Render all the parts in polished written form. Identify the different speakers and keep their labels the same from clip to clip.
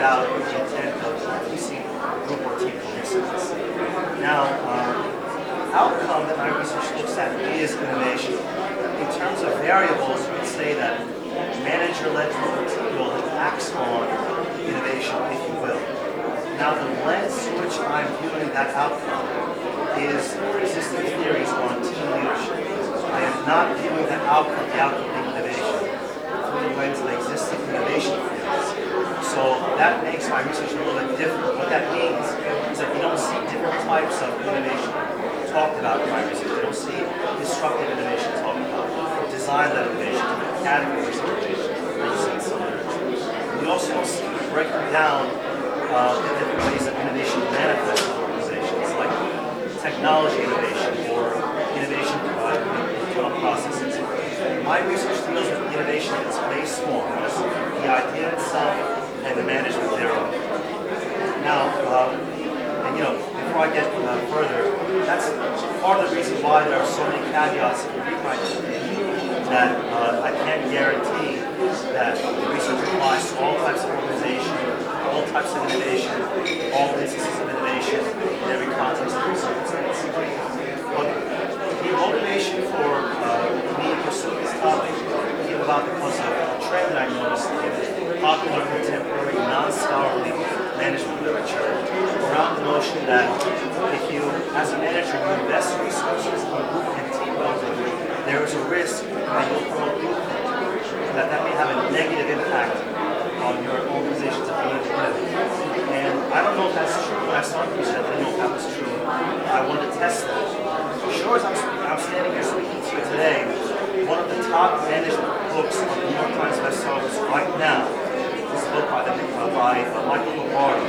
Speaker 1: carried out with the intent of increasing group or team cohesiveness. Now, outcome that my research looks at is innovation. In terms of variables, you could say that manager-led group or team building acts on innovation, if you will. Now, the lens through which I'm viewing that outcome is existing theories on team leadership. I am not viewing the outcome being innovation, through the lens of existing innovation theories. So that makes my research a little bit different. What that means is that you don't see different types of innovation talked about in my research. You don't see disruptive innovation talked about, design-led innovation, different categories of innovation that you see in some literature. You also don't see breaking down the different ways that innovation manifests in organizations, like technology innovation or innovation in internal processes. My research deals with innovation in its base forms, the idea itself, and the management thereof. Now, before I get further, that's part of the reason why there are so many caveats in my dissertation, that I can't guarantee that the research applies to all types of organization, all types of innovation, all instances of innovation in every context and circumstance. But the motivation for me pursuing this topic came about because of a trend that I noticed in popular contemporary non-scholarly management literature around the notion that if you, as a manager, you invest resources in group and team building, there is a risk that you'll promote groupthink, that may have a negative impact on your organization's ability to innovate. And I don't know if that's true. When I started research, I didn't know if that was true. I wanted to test that. Sure as I'm standing here speaking to you today, one of the top management books on the New York Times bestseller list right now is a book by Michael Lombardi.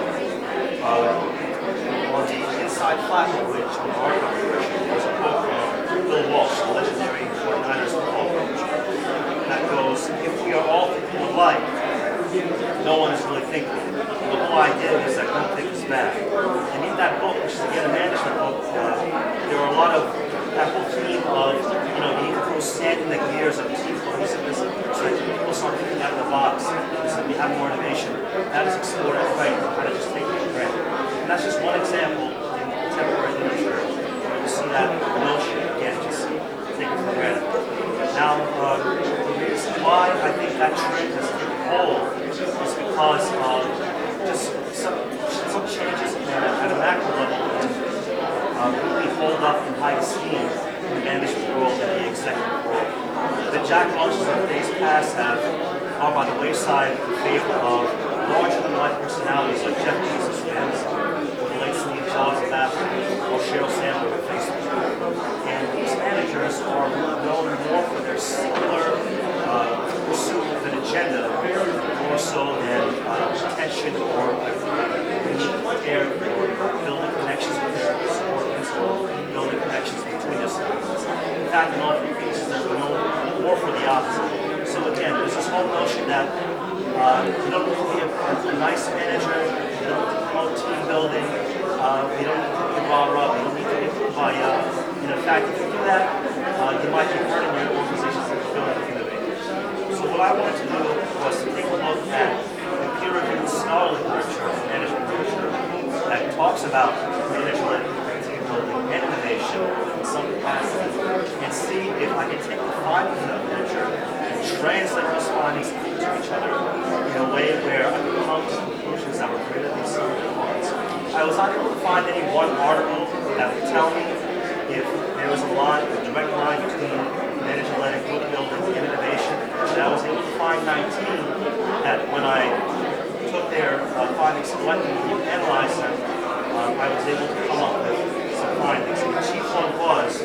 Speaker 1: On the inside flap of which, on the hardcover version, there's a quote from Bill Walsh, the legendary 49ers football coach. And that goes, if we are all thinking alike, no one is really thinking. The whole idea is that groupthink is bad. And in that book, which is again a management book, there are a lot of that whole theme of, you need to throw sand in the gears of team cohesiveness so that people start thinking out of the box, so that we have more innovation. That is explored everybody kind of just take it for granted. And that's just one example in contemporary literature where you see that notion, again, just take it for granted. Now, the reason why I think that trend has taken hold is because of just some changes at a macro level really hold up in high esteem in the management world and the executive world. The Jack Welches of days past are by the wayside in favor of larger-than-life personalities like Jeff Bezos of Amazon, or the late Steve Jobs of Apple, or Sheryl Sandberg of Facebook. And these managers are known more for their singular pursuit of an agenda, more so than attention or unique care for building connections with their subordinates or building connections between their subordinates. In fact, in all three cases, they're known more for the opposite. So again, there's this whole notion that you don't need to be a nice manager, you don't need to promote team building, you don't need to be rah-rah, you don't need to be kumbaya. In fact, if you do that, you might be hurting your organization's ability to innovate. So what I wanted to do was to take a look at the peer-reviewed scholarly literature, management literature, that talks about manager-led team building and innovation in some capacity, and see if I can take the findings of that literature and translate those findings into each other in a way where I can come to conclusions that were greater than some of the parts. I was not able to find any one article that would tell me if there was a direct line between manager-led and group building and innovation, but I was able to find 19 that when I took their findings collectively and analyzed them, I was able to come up with some findings. And the chief one was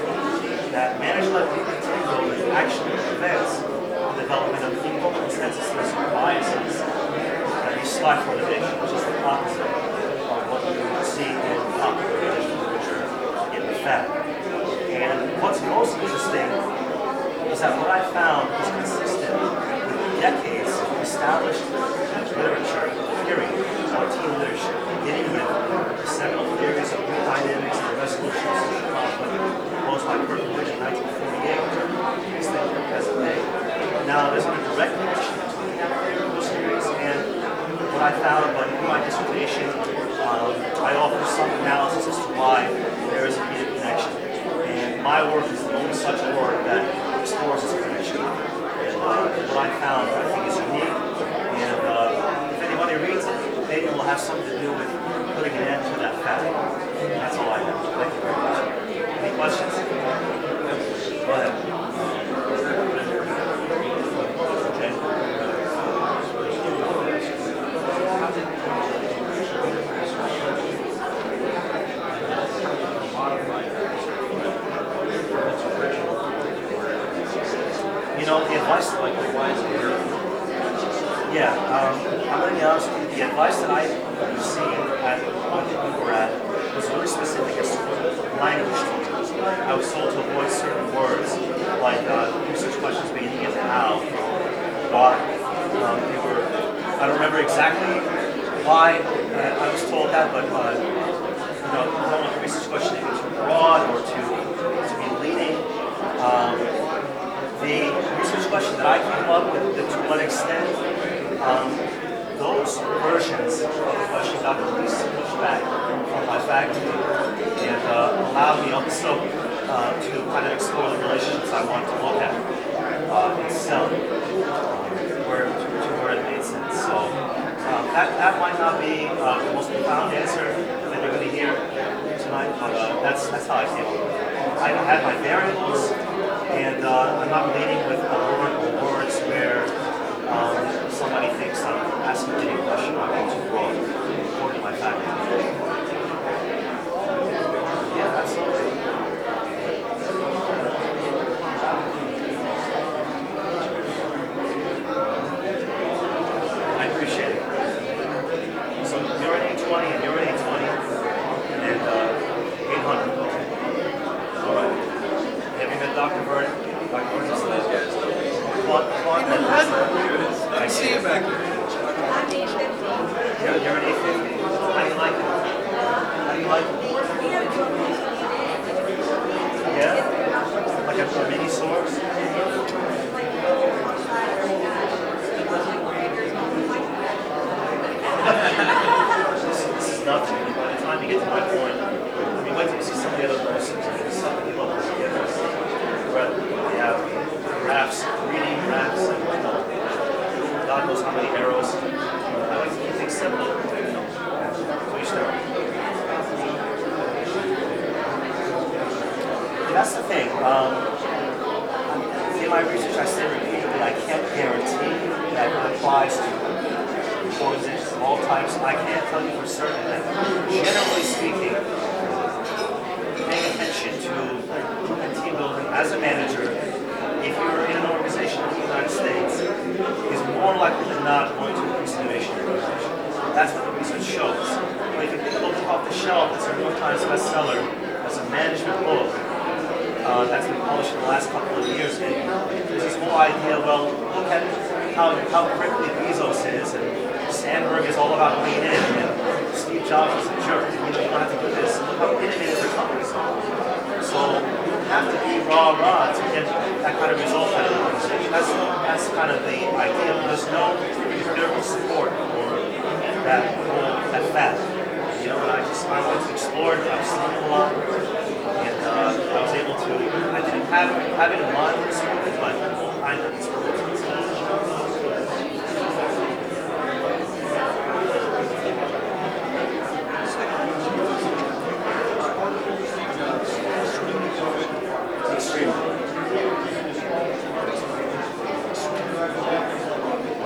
Speaker 1: that manager-led group and team building actually prevents the development of equal consensuses or biases that we strive for innovation, which is the opposite of what you would see in popular literature in the fact. And what's most interesting is that what I found is consistent with decades of established literature, theory on team leadership, beginning with the seminal theories of group dynamics and the resolution of social conflict proposed by Berkowitz in 1948, extended to the present day. Now, there's a direct connection between those theories and what I found, but dissertation, I offer some analysis as to why there is a needed connection. And my work is the only such work that explores this connection. And what I found, I think, is unique. And if anybody reads it, maybe it will have something to do with putting an end to that fact. And that's all I have. Thank you very much. Any questions? Go ahead. Okay. You know, the advice, like, why is it here? Yeah, I'm going to be honest with you. The advice that I received at the point that we were at was really specific as to language to use. I was told to avoid certain words, like research questions beginning with how, why. I don't remember exactly why I was told that, but you know, I don't want the research question to be too broad or to be leading. The research question that I came up with, to what extent, those versions of the question got the least pushback from my faculty and allowed me also to kind of explore the relationships I wanted to look at itself, where it made sense. So that might not be the most profound answer that you're going to hear tonight, but that's how I came up with it. I had my variables, and I'm not leading with a word or words where somebody thinks I'm asking any question or being too broad, according to my faculty. Yeah, absolutely. I appreciate it. So you're at 820 and you're at 820 and 800. Okay. All right. Have you met Dr. Vernon? Dr. Vernon is those guys.
Speaker 2: I see you back there.
Speaker 3: I'm 850.
Speaker 1: You're at 850. How do you like it? How do you like it? Yeah? Like a mini SOARS? This is nothing. By the time you get to my point, I mean, wait till you see some of the other persons. There's some people that they have graphs, 3D graphs, and God knows how many arrows. I like to keep things simple. So you start. That's the thing. In my research, I say repeatedly, I can't guarantee that it applies to organizations of all types. I can't tell you for certain that, generally speaking, paying attention to team building as a manager, if you're in an organization in the United States, is more likely than not going to increase innovation in your organization. That's what the research shows. But if you pick a book off the shelf, it's a New York Times bestseller, as a management book, that's been published in the last couple of years, maybe. There's this whole idea, well, look at how prickly Bezos is, and Sandberg is all about lean in, and Steve Jobs is a jerk. You know, you don't have to do this. Look how innovative their companies are. So you don't have to be rah-rah to get that kind of result out of the organization. That's kind of the idea. There's no empirical support for that fact. You know, and I wanted to explore it. I was seeing a lot, and I was able to. I didn't have it in mind when it's moving, but I know it's moving.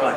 Speaker 1: Right.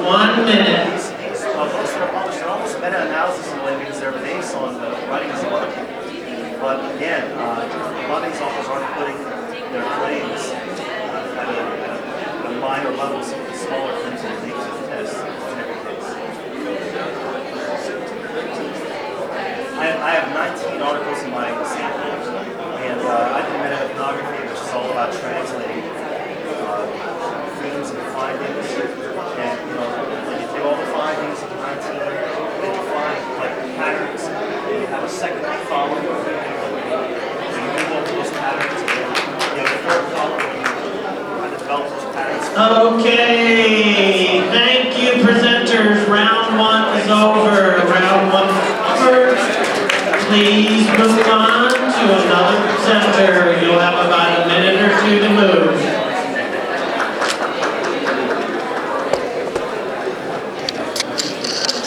Speaker 3: 1 minute.
Speaker 1: These books that are published are almost meta-analysis in a way because they're based on the writings of other people. But again, a lot of these authors aren't putting their claims at a minor level, some of the smaller things that they test in every case. I have 19 articles in my sample, and I do meta-ethnography, which is all about translating themes and findings. And when you do all the findings of 19, then you find like patterns, and you have a second column. You move over those patterns, and then you have a third column where you kind of develop those patterns.
Speaker 3: Okay.